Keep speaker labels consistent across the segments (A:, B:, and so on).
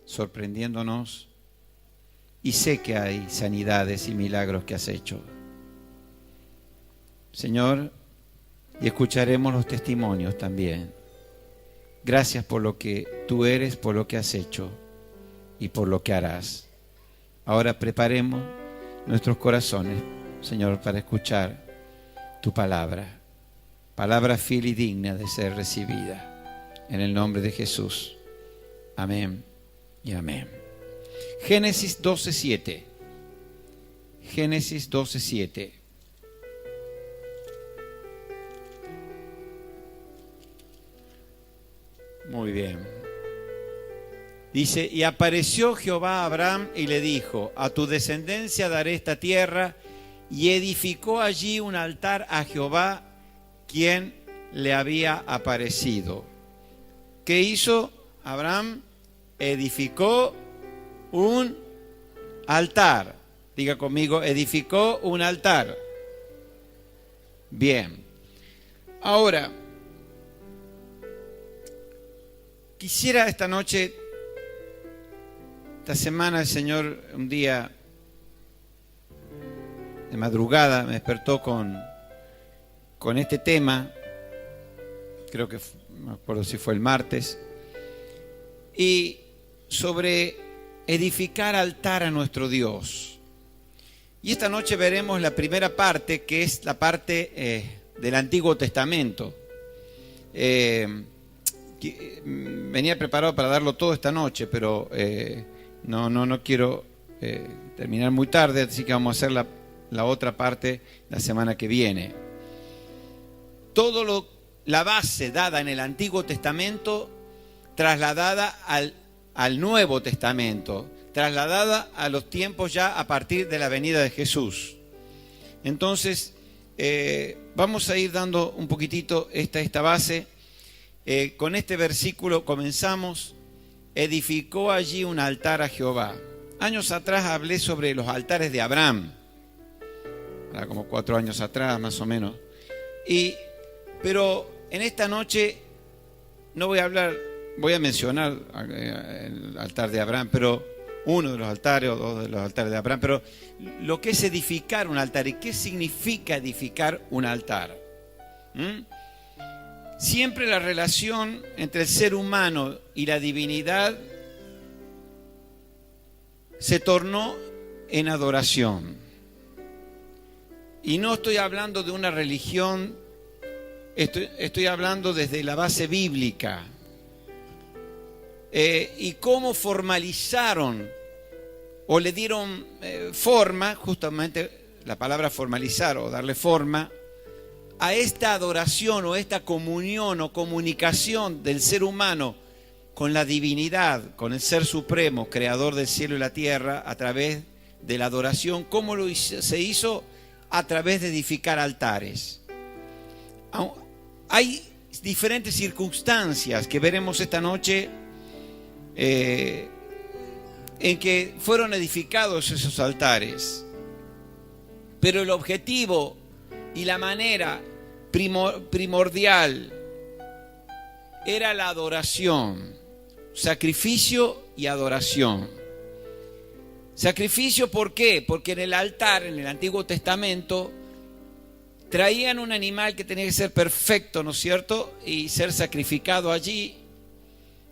A: sorprendiéndonos, y sé que hay sanidades y milagros que has hecho. Señor, y escucharemos los testimonios también. Gracias por lo que tú eres, por lo que has hecho y por lo que harás. Ahora preparemos nuestros corazones, Señor, para escuchar tu palabra. Palabra fiel y digna de ser recibida. En el nombre de Jesús. Amén y amén. Génesis 12:7. Génesis 12:7. Muy bien. Dice, y apareció Jehová a Abraham y le dijo, a tu descendencia daré esta tierra, y edificó allí un altar a Jehová, quien le había aparecido. ¿Qué hizo Abraham? Edificó un altar. Diga conmigo, edificó un altar. Bien. Ahora, quisiera esta noche, esta semana el Señor un día de madrugada me despertó con este tema, creo que no me acuerdo si fue el martes, y sobre edificar altar a nuestro Dios. Y esta noche veremos la primera parte, que es la parte del Antiguo Testamento. Venía preparado para darlo todo esta noche, pero no quiero terminar muy tarde, así que vamos a hacer la otra parte la semana que viene. La base dada en el Antiguo Testamento, trasladada al Nuevo Testamento, trasladada a los tiempos ya a partir de la venida de Jesús. Entonces, vamos a ir dando un poquitito esta base. Con este versículo comenzamos. Edificó allí un altar a Jehová. Años atrás hablé sobre los altares de Abraham, como 4 años atrás más o menos. Pero en esta noche no voy a hablar, voy a mencionar el altar de Abraham, pero uno de los altares o dos de los altares de Abraham, pero lo que es edificar un altar y qué significa edificar un altar. Siempre la relación entre el ser humano y la divinidad se tornó en adoración. Y no estoy hablando de una religión, estoy hablando desde la base bíblica. Y cómo formalizaron o le dieron forma, justamente la palabra formalizar o darle forma, a esta adoración o esta comunión o comunicación del ser humano con la divinidad, con el Ser Supremo, creador del cielo y la tierra, a través de la adoración. ¿Cómo se hizo? A través de edificar altares. Hay diferentes circunstancias que veremos esta noche en que fueron edificados esos altares, pero el objetivo y la manera primordial era la adoración, sacrificio y adoración. Sacrificio, ¿por qué? Porque en el altar, en el Antiguo Testamento, traían un animal que tenía que ser perfecto, ¿no es cierto? Y ser sacrificado allí,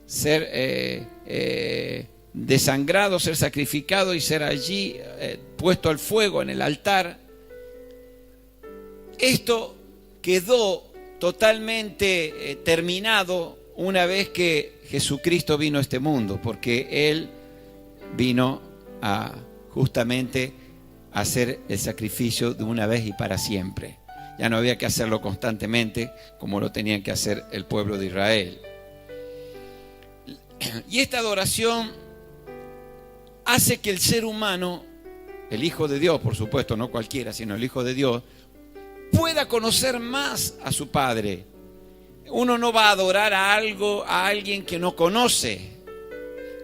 A: ser desangrado, ser sacrificado y ser allí puesto al fuego en el altar. Esto quedó totalmente terminado una vez que Jesucristo vino a este mundo, porque Él vino a justamente hacer el sacrificio de una vez y para siempre. Ya no había que hacerlo constantemente como lo tenían que hacer el pueblo de Israel. Y esta adoración hace que el ser humano, el Hijo de Dios, por supuesto, no cualquiera, sino el Hijo de Dios, pueda conocer más a su Padre. Uno no va a adorar a alguien que no conoce.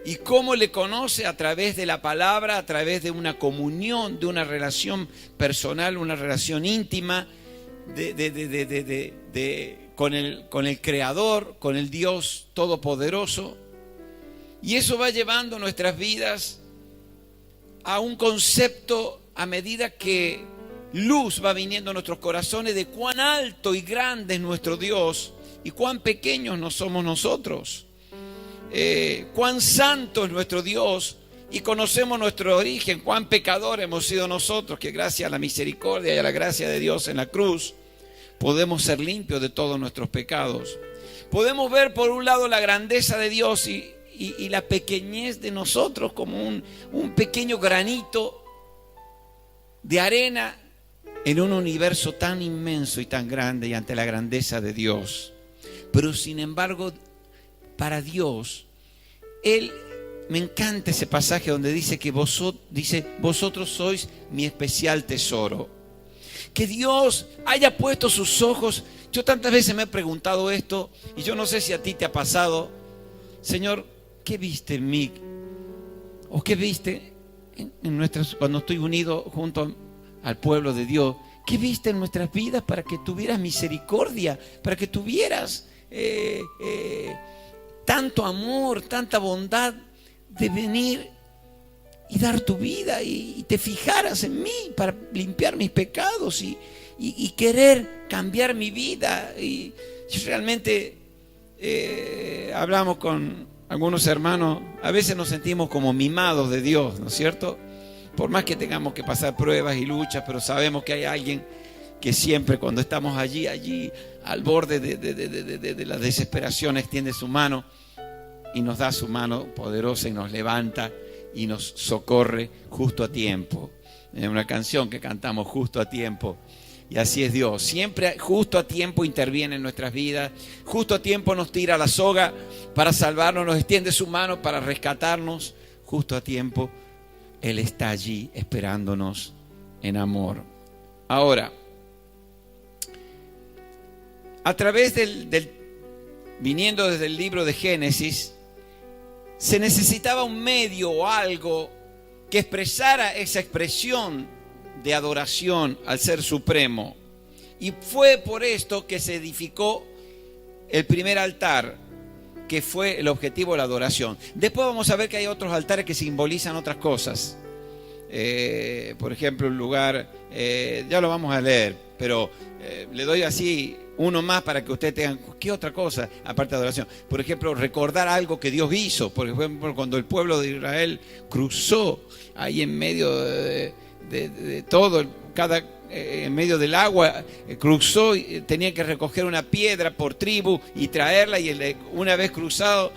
A: ¿Y cómo le conoce? A través de la palabra, a través de una comunión, de una relación personal, una relación íntima con el Creador, con el Dios Todopoderoso. Y eso va llevando nuestras vidas a un concepto, a medida que luz va viniendo a nuestros corazones, de cuán alto y grande es nuestro Dios y cuán pequeños no somos nosotros. Cuán santo es nuestro Dios y conocemos nuestro origen, cuán pecador hemos sido nosotros, que gracias a la misericordia y a la gracia de Dios en la cruz podemos ser limpios de todos nuestros pecados. Podemos ver por un lado la grandeza de Dios y la pequeñez de nosotros como un pequeño granito de arena en un universo tan inmenso y tan grande y ante la grandeza de Dios. Pero sin embargo, para Dios, me encanta ese pasaje donde dice que vosotros sois mi especial tesoro. Que Dios haya puesto sus ojos. Yo tantas veces me he preguntado esto y yo no sé si a ti te ha pasado. Señor, ¿qué viste en mí? ¿O qué viste cuando estoy unido junto al pueblo de Dios? ¿Qué viste en nuestras vidas para que tuvieras misericordia? Para que tuvieras tanto amor, tanta bondad de venir y dar tu vida y te fijaras en mí para limpiar mis pecados y querer cambiar mi vida. Y realmente hablamos con algunos hermanos, a veces nos sentimos como mimados de Dios, ¿no es cierto? Por más que tengamos que pasar pruebas y luchas, pero sabemos que hay alguien que siempre cuando estamos allí al borde de la desesperación, extiende su mano y nos da su mano poderosa y nos levanta y nos socorre justo a tiempo. Es una canción que cantamos, justo a tiempo. Y así es Dios, siempre justo a tiempo interviene en nuestras vidas, justo a tiempo nos tira la soga para salvarnos, nos extiende su mano para rescatarnos, justo a tiempo Él está allí esperándonos en amor. Ahora, a través viniendo desde el libro de Génesis, se necesitaba un medio o algo que expresara esa expresión de adoración al Ser Supremo. Y fue por esto que se edificó el primer altar, que fue el objetivo de la adoración. Después vamos a ver que hay otros altares que simbolizan otras cosas. Por ejemplo, un lugar, ya lo vamos a leer, pero le doy así uno más para que ustedes tengan, ¿qué otra cosa aparte de adoración? Por ejemplo, recordar algo que Dios hizo. Por ejemplo, cuando el pueblo de Israel cruzó ahí en medio de todo, en medio del agua, cruzó y tenía que recoger una piedra por tribu y traerla, y una vez cruzado,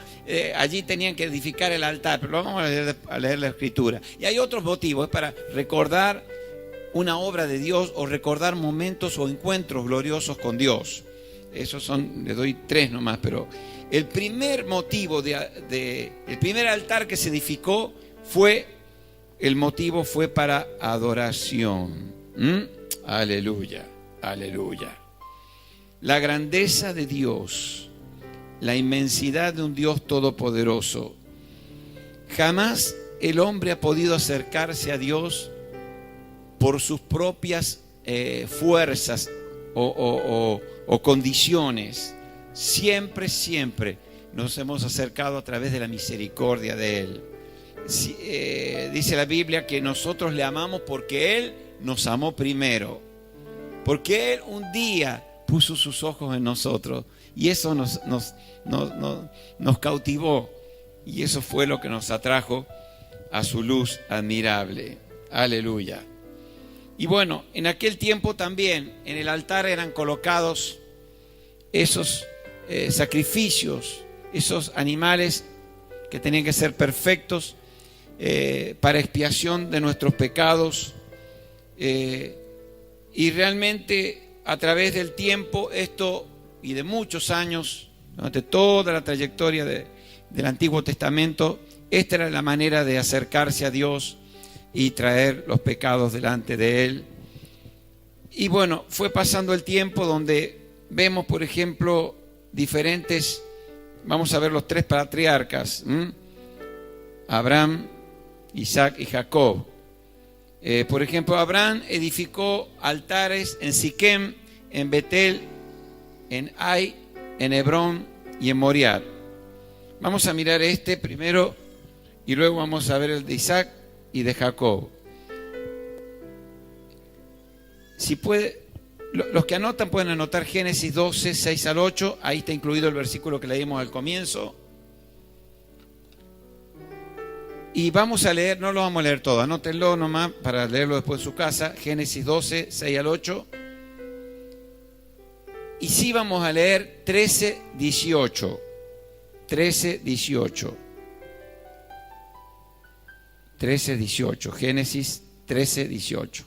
A: allí tenían que edificar el altar. Pero vamos a leer la escritura. Y hay otros motivos para recordar una obra de Dios o recordar momentos o encuentros gloriosos con Dios. Esos son, le doy 3 nomás, pero el primer motivo el primer altar que se edificó fue para adoración. Aleluya, aleluya. La grandeza de Dios, la inmensidad de un Dios todopoderoso. Jamás el hombre ha podido acercarse a Dios por sus propias fuerzas o condiciones. Siempre nos hemos acercado a través de la misericordia de Él. Dice la Biblia que nosotros le amamos porque Él nos amó primero, porque Él un día puso sus ojos en nosotros y eso nos cautivó, y eso fue lo que nos atrajo a su luz admirable. Aleluya. Y bueno, en aquel tiempo también en el altar eran colocados esos sacrificios, esos animales que tenían que ser perfectos para expiación de nuestros pecados. Y realmente a través del tiempo esto, y de muchos años, durante toda la trayectoria del Antiguo Testamento, esta era la manera de acercarse a Dios y traer los pecados delante de Él. Y bueno, fue pasando el tiempo donde vemos, por ejemplo, diferentes, vamos a ver los 3 patriarcas, Abraham, Isaac y Jacob. Por ejemplo, Abraham edificó altares en Siquem, en Betel, en Ai, en Hebrón y en Moriah. Vamos a mirar este primero y luego vamos a ver el de Isaac y de Jacob. Si puede, los que anotan pueden anotar Génesis 12, 6 al 8. Ahí está incluido el versículo que leímos al comienzo. Y vamos a leer, no lo vamos a leer todo, anótenlo nomás para leerlo después en su casa. Génesis 12, 6 al 8. Y sí vamos a leer 13, 18. 13, 18. 13, 18. Génesis 13, 18.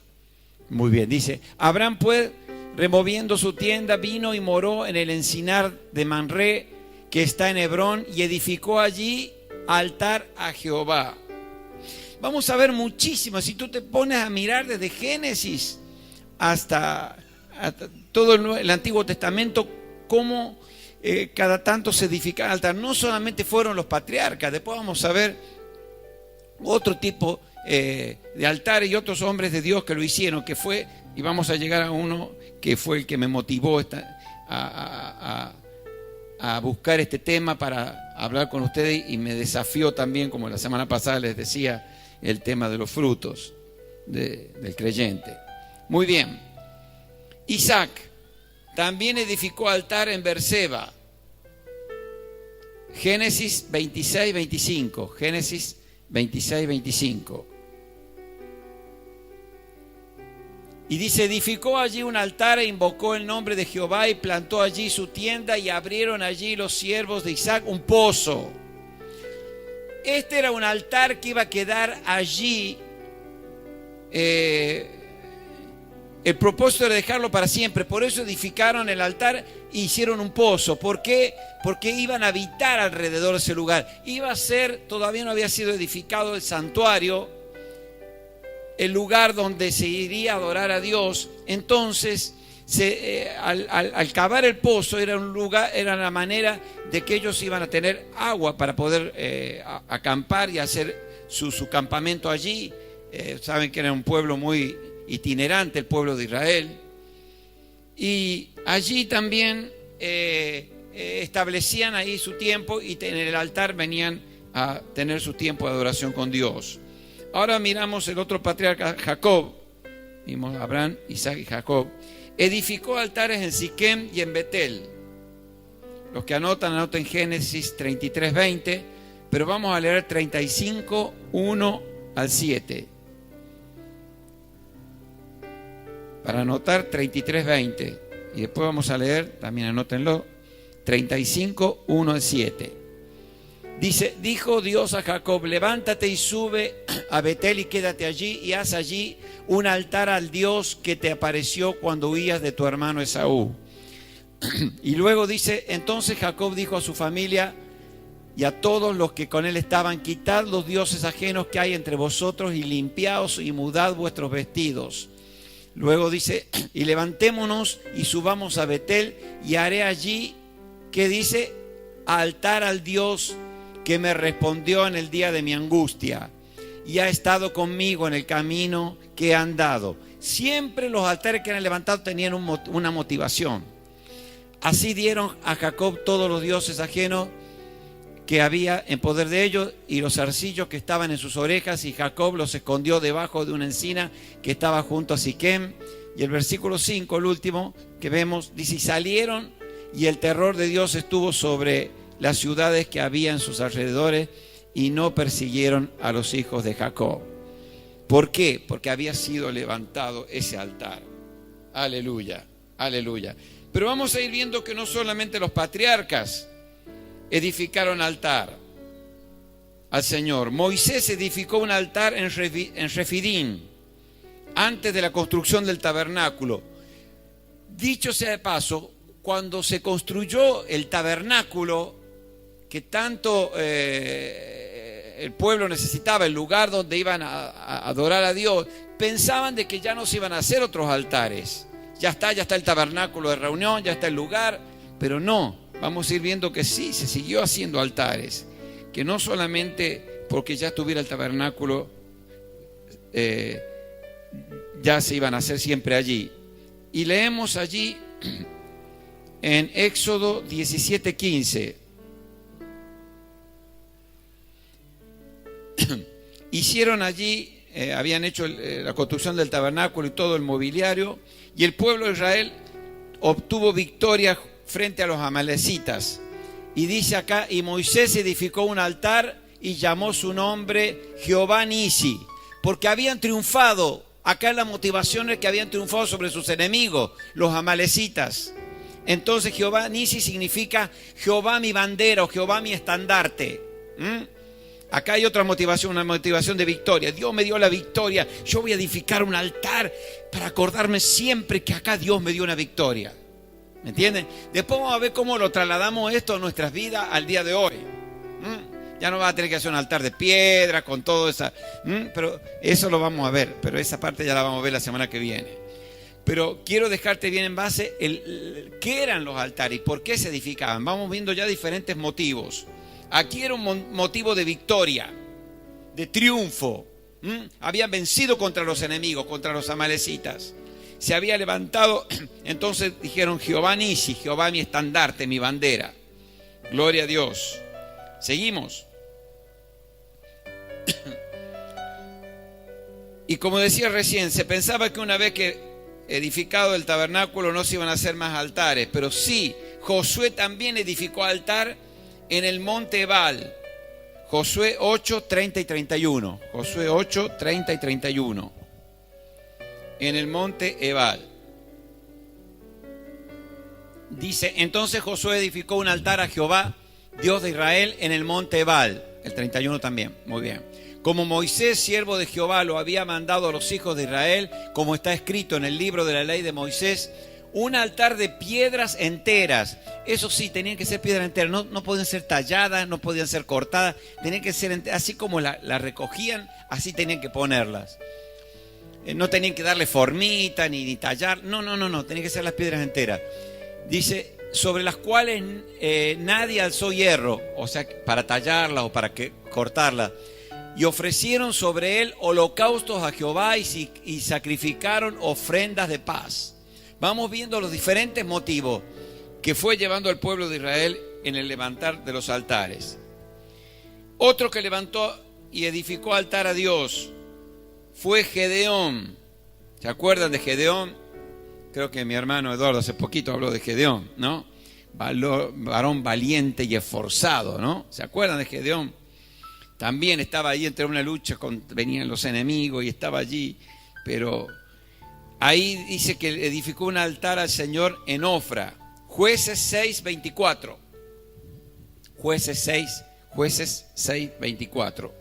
A: Muy bien, dice: Abraham pues, removiendo su tienda, vino y moró en el encinar de Manré, que está en Hebrón, y edificó allí altar a Jehová. Vamos a ver muchísimo. Si tú te pones a mirar desde Génesis hasta todo el Antiguo Testamento, cómo cada tanto se edificaba altar. No solamente fueron los patriarcas, después vamos a ver otro tipo de altares y otros hombres de Dios que lo hicieron, que fue, y vamos a llegar a uno que fue el que me motivó a buscar este tema para hablar con ustedes, y me desafió también, como la semana pasada les decía, el tema de los frutos del creyente. Muy bien. Isaac también edificó altar en Berseba. Génesis 26, 25. Génesis 26, 25. Y dice: edificó allí un altar e invocó el nombre de Jehová y plantó allí su tienda, y abrieron allí los siervos de Isaac un pozo. Este era un altar que iba a quedar allí. El propósito era dejarlo para siempre. Por eso edificaron el altar e hicieron un pozo. ¿Por qué? Porque iban a habitar alrededor de ese lugar. Iba a ser, todavía no había sido edificado el santuario, el lugar donde se iría a adorar a Dios. Entonces, al cavar el pozo era un lugar, era la manera de que ellos iban a tener agua para poder acampar y hacer su campamento allí. Saben que era un pueblo muy itinerante, el pueblo de Israel. Y allí también establecían ahí su tiempo, y en el altar venían a tener su tiempo de adoración con Dios. Ahora miramos el otro patriarca, Jacob. Vimos Abraham, Isaac y Jacob. Edificó altares en Siquem y en Betel. Los que anoten Génesis 33, 20, pero vamos a leer 35, 1 al 7. Para anotar 33, 20. Y después vamos a leer, también anótenlo, 35, 1 al 7. Dice: dijo Dios a Jacob: levántate y sube a Betel y quédate allí, y haz allí un altar al Dios que te apareció cuando huías de tu hermano Esaú. Y luego dice: entonces Jacob dijo a su familia y a todos los que con él estaban: quitad los dioses ajenos que hay entre vosotros y limpiaos y mudad vuestros vestidos. Luego dice: y levantémonos y subamos a Betel, y haré allí, ¿qué dice? Altar al Dios que me respondió en el día de mi angustia y ha estado conmigo en el camino que he andado. Siempre los altares que eran levantados tenían una motivación. Así dieron a Jacob todos los dioses ajenos que había en poder de ellos, y los zarcillos que estaban en sus orejas, y Jacob los escondió debajo de una encina que estaba junto a Siquem. Y el versículo 5, el último que vemos, dice: y salieron, y el terror de Dios estuvo sobre las ciudades que había en sus alrededores, y no persiguieron a los hijos de Jacob. ¿Por qué? Porque había sido levantado ese altar. Aleluya, aleluya. Pero vamos a ir viendo que no solamente los patriarcas edificaron altar al Señor. Moisés edificó un altar en Refidim, antes de la construcción del tabernáculo. Dicho sea de paso, cuando se construyó el tabernáculo, que tanto el pueblo necesitaba, el lugar donde iban a adorar a Dios, pensaban de que ya no se iban a hacer otros altares. Ya está el tabernáculo de reunión, ya está el lugar, pero no, vamos a ir viendo que sí, se siguió haciendo altares, que no solamente porque ya estuviera el tabernáculo, ya se iban a hacer siempre allí. Y leemos allí en Éxodo 17:15. hicieron allí, habían hecho la construcción del tabernáculo y todo el mobiliario, y el pueblo de Israel obtuvo victoria frente a los amalecitas. Y dice acá, y Moisés edificó un altar y llamó su nombre Jehová Nisi, porque habían triunfado. Acá la motivación es que habían triunfado sobre sus enemigos, los amalecitas. Entonces Jehová Nisi significa Jehová mi bandera o Jehová mi estandarte. Acá hay otra motivación, una motivación de victoria. Dios me dio la victoria, yo voy a edificar un altar para acordarme siempre que acá Dios me dio una victoria. ¿Me entienden? Después vamos a ver cómo lo trasladamos esto a nuestras vidas al día de hoy. Ya no vas a tener que hacer un altar de piedra con todo eso. Pero eso lo vamos a ver. Pero esa parte ya la vamos a ver la semana que viene. Pero quiero dejarte bien en base qué eran los altares y por qué se edificaban. Vamos viendo ya diferentes motivos. Aquí era un motivo de victoria, de triunfo. Habían vencido contra los enemigos, contra los amalecitas. Se había levantado, entonces dijeron Jehová Nisi, Jehová mi estandarte, mi bandera. Gloria a Dios. Seguimos. Y como decía recién, se pensaba que una vez que edificado el tabernáculo no se iban a hacer más altares, pero sí, Josué también edificó altar en el monte Ebal. Josué 8, 30 y 31. Josué 8, 30 y 31. En el monte Ebal. Dice, entonces Josué edificó un altar a Jehová, Dios de Israel, en el monte Ebal. El 31 también, muy bien. Como Moisés, siervo de Jehová, lo había mandado a los hijos de Israel, como está escrito en el libro de la ley de Moisés, un altar de piedras enteras. Eso sí, tenían que ser piedras enteras, no podían ser talladas, no podían ser cortadas, tenían que ser enteras, así como la recogían, así tenían que ponerlas. No tenían que darle formita ni tallar, no, tenían que ser las piedras enteras. Dice, sobre las cuales nadie alzó hierro, o sea, para tallarlas o para cortarlas. Y ofrecieron sobre él holocaustos a Jehová y sacrificaron ofrendas de paz. Vamos viendo los diferentes motivos que fue llevando al pueblo de Israel en el levantar de los altares. Otro que levantó y edificó altar a Dios fue Gedeón. ¿Se acuerdan de Gedeón? Creo que mi hermano Eduardo hace poquito habló de Gedeón, ¿no? Varón valiente y esforzado, ¿no? ¿Se acuerdan de Gedeón? También estaba ahí entre una lucha, venían los enemigos y estaba allí, pero ahí dice que edificó un altar al Señor en Ofra. Jueces 6, 24. Jueces 6, 24.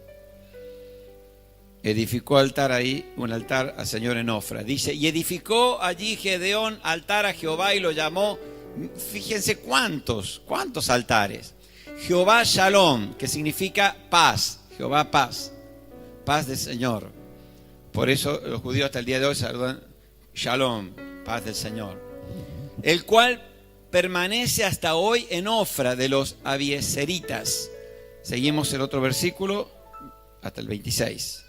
A: Edificó altar ahí, un altar al Señor en Ofra. Dice, y edificó allí Gedeón altar a Jehová y lo llamó, fíjense cuántos altares. Jehová Shalom, que significa paz. Jehová paz, paz del Señor. Por eso los judíos hasta el día de hoy saludan Shalom, paz del Señor. El cual permanece hasta hoy en Ofra de los abiezeritas. Seguimos el otro versículo hasta el 26.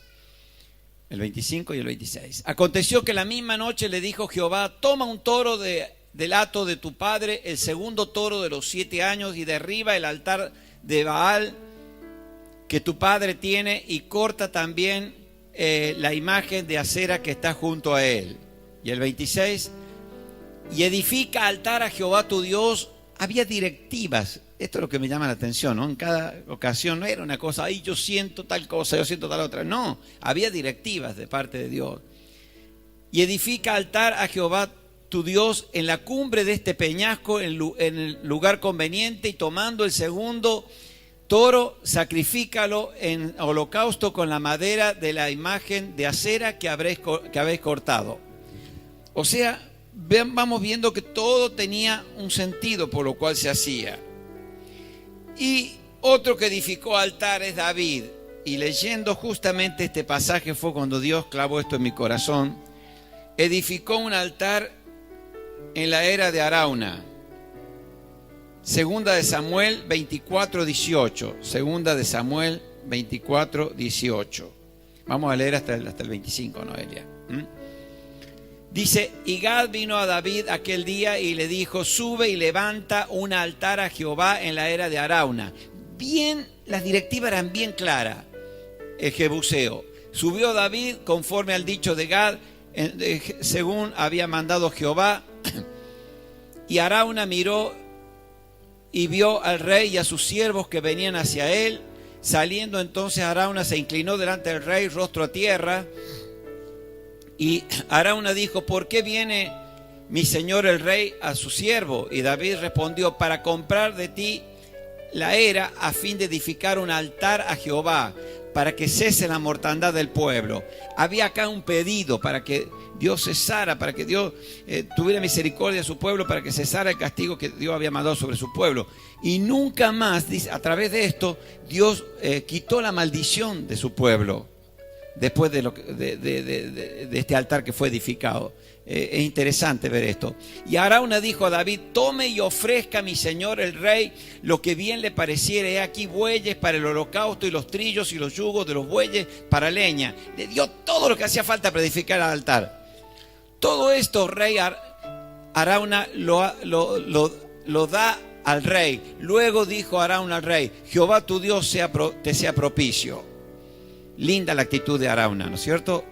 A: El 25 y el 26. Aconteció que la misma noche le dijo Jehová, toma un toro del hato de tu padre, el segundo toro de los 7 años, y derriba el altar de Baal que tu padre tiene, y corta también la imagen de acera que está junto a él. Y el 26, y edifica altar a Jehová tu Dios. Había directivas. Esto es lo que me llama la atención, ¿no? En cada ocasión no era una cosa, ay, yo siento tal cosa, yo siento tal otra. No, había directivas de parte de Dios. Y edifica altar a Jehová tu Dios en la cumbre de este peñasco, en el lugar conveniente, y tomando el segundo toro, sacrifícalo en holocausto con la madera de la imagen de acera que habéis cortado. O sea, vamos viendo que todo tenía un sentido por lo cual se hacía. Y otro que edificó altar es David. Y leyendo justamente este pasaje fue cuando Dios clavó esto en mi corazón. Edificó un altar en la era de Arauna. Segunda de Samuel 24, 18. Segunda de Samuel 24, 18. Vamos a leer hasta el 25, Noelia. Dice, y Gad vino a David aquel día y le dijo, sube y levanta un altar a Jehová en la era de Arauna. Bien, las directivas eran bien claras. el Jebuseo. Subió David conforme al dicho de Gad, según había mandado Jehová. Y Arauna miró y vio al rey y a sus siervos que venían hacia él. Saliendo entonces Arauna se inclinó delante del rey, rostro a tierra. Y Arauna dijo: ¿por qué viene mi señor el rey a su siervo? Y David respondió: para comprar de ti la era, a fin de edificar un altar a Jehová, para que cese la mortandad del pueblo. Había acá un pedido para que Dios cesara, para que Dios tuviera misericordia de su pueblo, para que cesara el castigo que Dios había mandado sobre su pueblo. Y nunca más, dice, a través de esto, Dios quitó la maldición de su pueblo, después de este altar que fue edificado. Es interesante ver esto. Y Arauna dijo a David: tome y ofrezca a mi señor el rey lo que bien le pareciere. He aquí bueyes para el holocausto, y los trillos y los yugos de los bueyes para leña. Le dio todo lo que hacía falta para edificar el altar. Todo esto rey Arauna lo da al rey. Luego dijo Arauna al rey: Jehová tu Dios te sea propicio. Linda la actitud de Arauna, ¿no es cierto?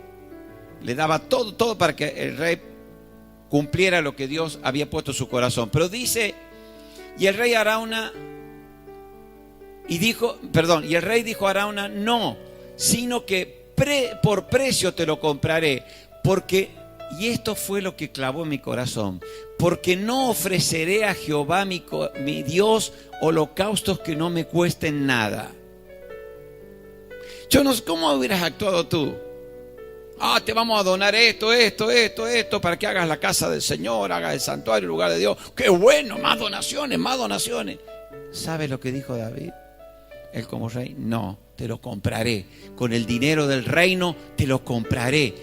A: Le daba todo para que el rey cumpliera lo que Dios había puesto en su corazón. Pero dice, y el rey dijo a Arauna: no, sino que por precio te lo compraré, porque, y esto fue lo que clavó en mi corazón, porque no ofreceré a Jehová mi Dios holocaustos que no me cuesten nada. Yo no sé cómo hubieras actuado tú. Te vamos a donar esto, para que hagas la casa del Señor, hagas el santuario, el lugar de Dios. ¡Qué bueno! Más donaciones, más donaciones. ¿Sabe lo que dijo David? Él como rey: no, te lo compraré. Con el dinero del reino te lo compraré.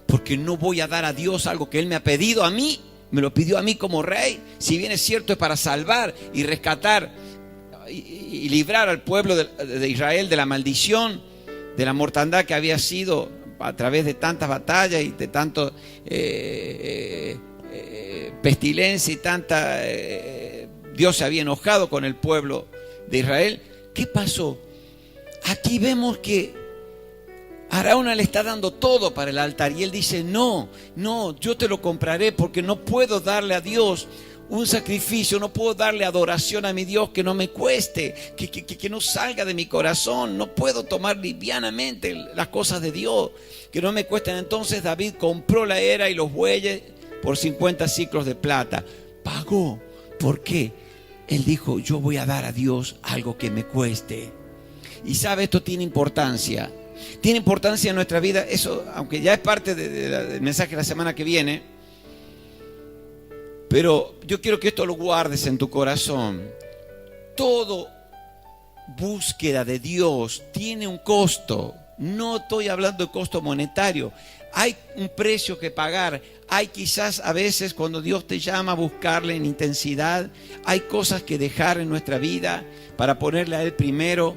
A: Porque no voy a dar a Dios algo que Él me ha pedido a mí. Me lo pidió a mí como rey. Si bien es cierto, es para salvar y rescatar y librar al pueblo de Israel de la maldición, de la mortandad que había sido a través de tantas batallas y de tanto pestilencia y tanta... Dios se había enojado con el pueblo de Israel. ¿Qué pasó? Aquí vemos que Arauna le está dando todo para el altar y él dice: no, yo te lo compraré, porque no puedo darle a Dios un sacrificio, no puedo darle adoración a mi Dios que no me cueste, que no salga de mi corazón. No puedo tomar livianamente las cosas de Dios que no me cuesten. Entonces David compró la era y los bueyes por 50 siclos de plata. Pagó. ¿Por qué? Él dijo: yo voy a dar a Dios algo que me cueste. Y sabe, esto tiene importancia. Tiene importancia en nuestra vida. Eso, aunque ya es parte del mensaje de la semana que viene, pero yo quiero que esto lo guardes en tu corazón. Todo búsqueda de Dios tiene un costo. No estoy hablando de costo monetario. Hay un precio que pagar. Hay quizás a veces, cuando Dios te llama a buscarle en intensidad, hay cosas que dejar en nuestra vida para ponerle a Él primero.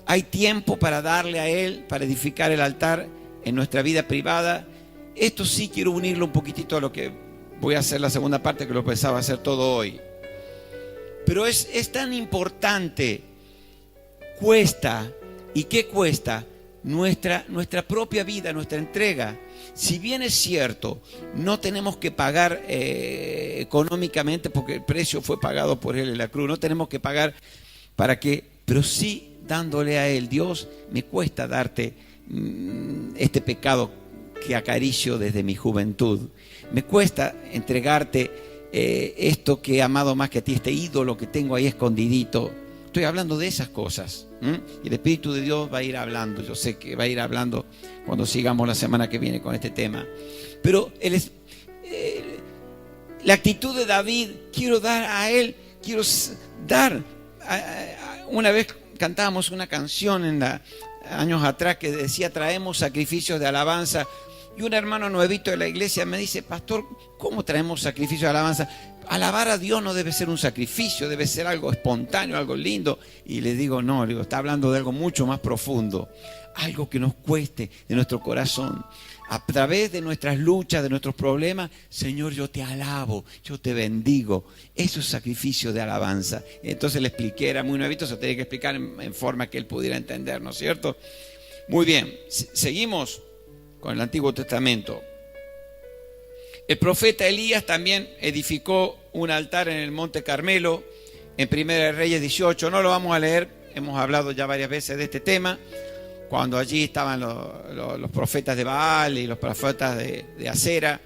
A: Hay tiempo para darle a Él, para edificar el altar en nuestra vida privada. Esto sí quiero unirlo un poquitito a lo que voy a hacer la segunda parte, que lo pensaba hacer todo hoy. Pero es tan importante. Cuesta. ¿Y qué cuesta? Nuestra propia vida, nuestra entrega. Si bien es cierto, no tenemos que pagar económicamente, porque el precio fue pagado por Él en la cruz. No tenemos que pagar pero sí dándole a Él. Dios, me cuesta darte este pecado que acaricio desde mi juventud. Me cuesta entregarte esto que he amado más que a ti, este ídolo que tengo ahí escondidito. Estoy hablando de esas cosas. Y el Espíritu de Dios va a ir hablando. Yo sé que va a ir hablando cuando sigamos la semana que viene con este tema. Pero la actitud de David, quiero dar a Él, una vez cantábamos una canción años atrás que decía: traemos sacrificios de alabanza. Y un hermano nuevito de la iglesia me dice: pastor, ¿cómo traemos sacrificios de alabanza? Alabar a Dios no debe ser un sacrificio, debe ser algo espontáneo, algo lindo. Y le digo: no, está hablando de algo mucho más profundo, algo que nos cueste de nuestro corazón. A través de nuestras luchas, de nuestros problemas, Señor, yo te alabo, yo te bendigo. Eso es sacrificio de alabanza. Entonces le expliqué, era muy nuevito, se tenía que explicar en forma que él pudiera entender, ¿no es cierto? Muy bien, seguimos con el Antiguo Testamento. El profeta Elías también edificó un altar en el Monte Carmelo, en Primera de Reyes 18. No lo vamos a leer, hemos hablado ya varias veces de este tema, cuando allí estaban los profetas de Baal y los profetas de Acera.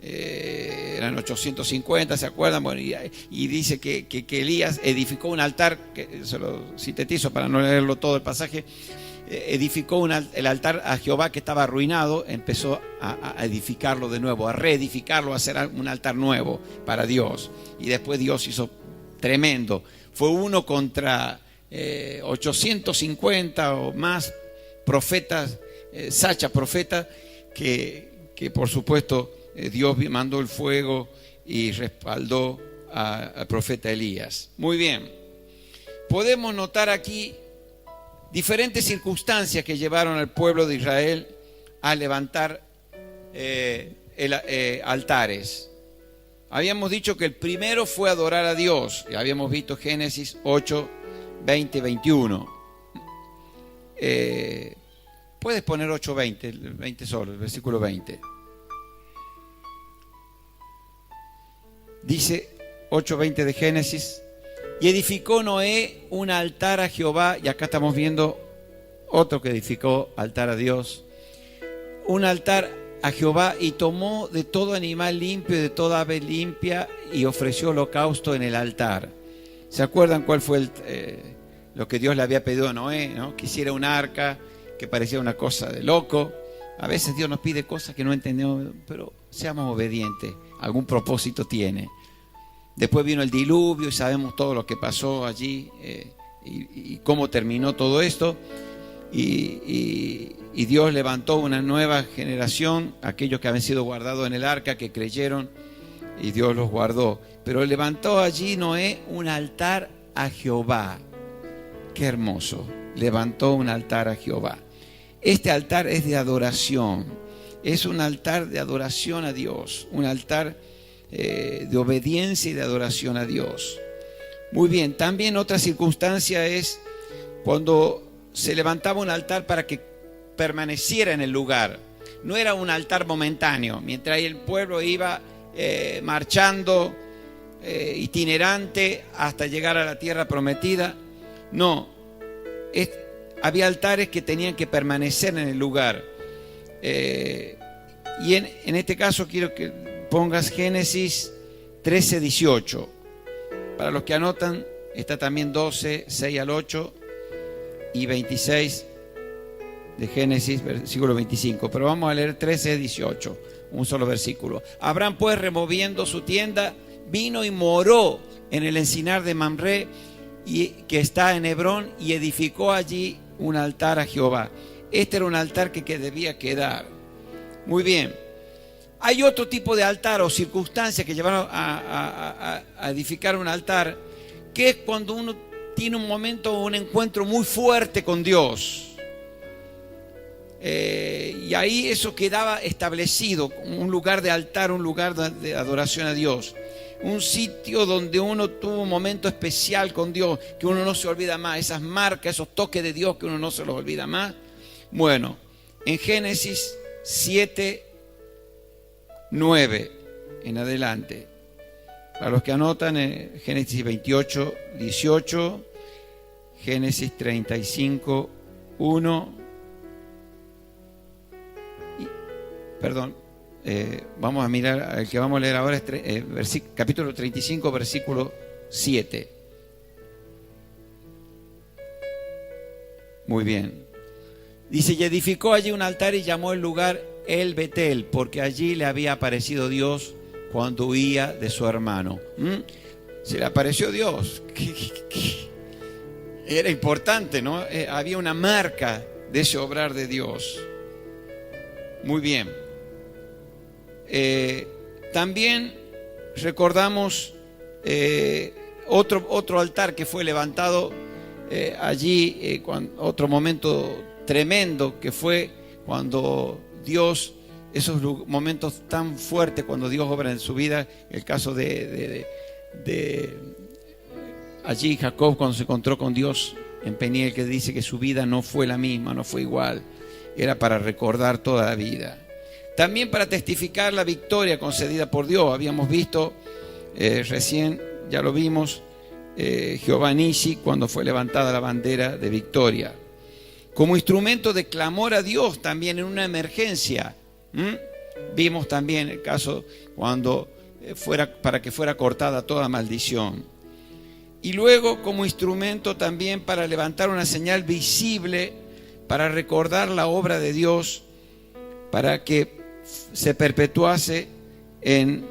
A: Eran 850, ¿se acuerdan? Bueno, y dice que Elías edificó un altar, que se lo sintetizo para no leerlo todo el pasaje. Edificó el altar a Jehová que estaba arruinado, empezó a edificarlo de nuevo, a reedificarlo, a hacer un altar nuevo para Dios. Y después Dios hizo tremendo. Fue uno contra 850 o más profetas, sacha profeta, que por supuesto Dios mandó el fuego y respaldó al profeta Elías. Muy bien. Podemos notar aquí diferentes circunstancias que llevaron al pueblo de Israel a levantar altares. Habíamos dicho que el primero fue adorar a Dios. Ya habíamos visto Génesis 8, 20, 21. Puedes poner 8, 20, el 20 solo, el versículo 20. Dice 8:20 de Génesis: y edificó Noé un altar a Jehová, y acá estamos viendo otro que edificó altar a Dios, un altar a Jehová, y tomó de todo animal limpio y de toda ave limpia y ofreció holocausto en el altar. ¿Se acuerdan cuál fue lo que Dios le había pedido a Noé, ¿no? Que hiciera un arca, que parecía una cosa de loco. A veces Dios nos pide cosas que no entendemos, pero seamos obedientes, algún propósito tiene. Después vino el diluvio y sabemos todo lo que pasó allí y cómo terminó todo esto. Y Dios levantó una nueva generación, aquellos que habían sido guardados en el arca, que creyeron, y Dios los guardó. Pero levantó allí Noé un altar a Jehová. Qué hermoso. Levantó un altar a Jehová. Este altar es de adoración. Es un altar de adoración a Dios. Un altar de obediencia y de adoración a Dios. Muy bien. También otra circunstancia es cuando se levantaba un altar para que permaneciera en el lugar. No era un altar momentáneo. Mientras el pueblo iba marchando, itinerante, hasta llegar a la tierra prometida. No. Había altares que tenían que permanecer en el lugar. Y en este caso quiero que pongas Génesis 13, 18. Para los que anotan, está también 12, 6 al 8 y 26 de Génesis, versículo 25. Pero vamos a leer 13, 18, un solo versículo. Abraham, pues, removiendo su tienda, vino y moró en el encinar de Mamre, que está en Hebrón, y edificó allí un altar a Jehová. Este era un altar que debía quedar. Muy bien. Hay otro tipo de altar o circunstancias que llevaron a edificar un altar, que es cuando uno tiene un momento, un encuentro muy fuerte con Dios. Y ahí eso quedaba establecido, un lugar de altar, un lugar de adoración a Dios. Un sitio donde uno tuvo un momento especial con Dios, que uno no se olvida más, esas marcas, esos toques de Dios que uno no se los olvida más. Bueno, en Génesis 7, 9 en adelante. Para los que anotan, Génesis 28, 18, Génesis 35, 1. Vamos a mirar, el que vamos a leer ahora es capítulo 35, versículo 7. Muy bien. Dice: y edificó allí un altar y llamó el lugar El Betel, porque allí le había aparecido Dios cuando huía de su hermano. Se le apareció Dios. Era importante, ¿no? Había una marca de ese obrar de Dios. Muy bien. También recordamos otro altar que fue levantado allí, otro momento tremendo que fue cuando Dios, esos momentos tan fuertes cuando Dios obra en su vida, el caso de allí Jacob cuando se encontró con Dios en Peniel, que dice que su vida no fue la misma, no fue igual. era para recordar toda la vida. También para testificar la victoria concedida por Dios. Habíamos visto recién, ya lo vimos, Jehová Nissi, cuando fue levantada la bandera de victoria. Como instrumento de clamor a Dios también en una emergencia. Vimos también el caso cuando para que fuera cortada toda maldición. Y luego como instrumento también para levantar una señal visible, para recordar la obra de Dios, para que se perpetuase en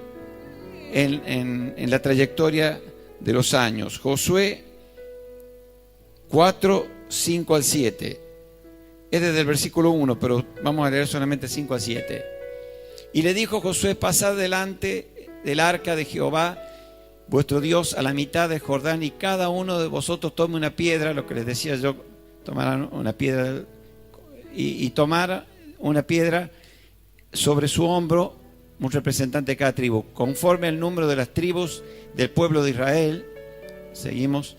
A: la trayectoria de los años. Josué 4, 5 al 7. Es desde el versículo 1, pero vamos a leer solamente 5 al 7. Y le dijo Josué: pasad delante del arca de Jehová vuestro Dios a la mitad del Jordán, y cada uno de vosotros tome una piedra, lo que les decía yo, tomarán una piedra y tomar una piedra sobre su hombro, un representante de cada tribu, conforme al número de las tribus del pueblo de Israel. Seguimos.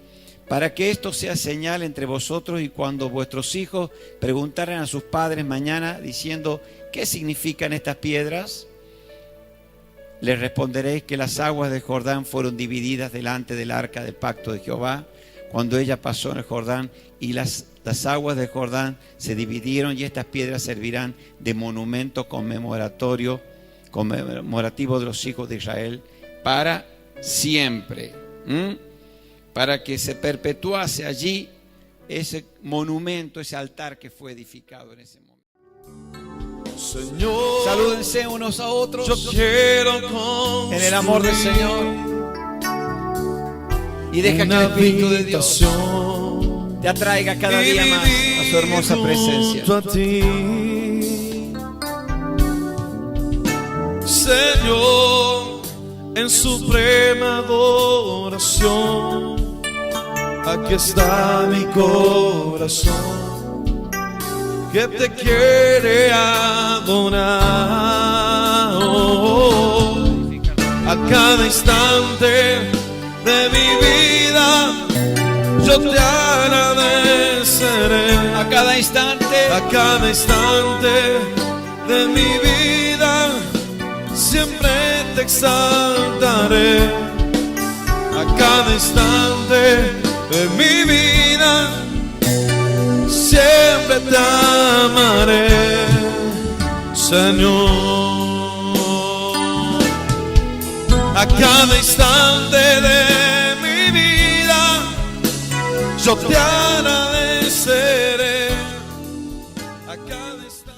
A: Para que esto sea señal entre vosotros, y cuando vuestros hijos preguntaren a sus padres mañana diciendo: ¿qué significan estas piedras?, les responderéis que las aguas del Jordán fueron divididas delante del arca del pacto de Jehová, cuando ella pasó en el Jordán, y las aguas del Jordán se dividieron, y estas piedras servirán de monumento conmemorativo de los hijos de Israel para siempre. Para que se perpetuase allí ese monumento, ese altar que fue edificado en ese momento.
B: Señor,
A: salúdense unos a otros.
B: Yo quiero
A: en el amor del Señor, y deja que el Espíritu de Dios te atraiga cada día más a su hermosa presencia.
B: A ti, Señor, en suprema adoración, aquí está mi corazón, que te quiere adorar. A cada instante de mi vida yo te agradeceré.
A: A cada instante
B: de mi vida siempre te exaltaré. A cada instante de mi vida siempre te amaré, Señor. A cada instante de mi vida yo te agradeceré. A cada instante.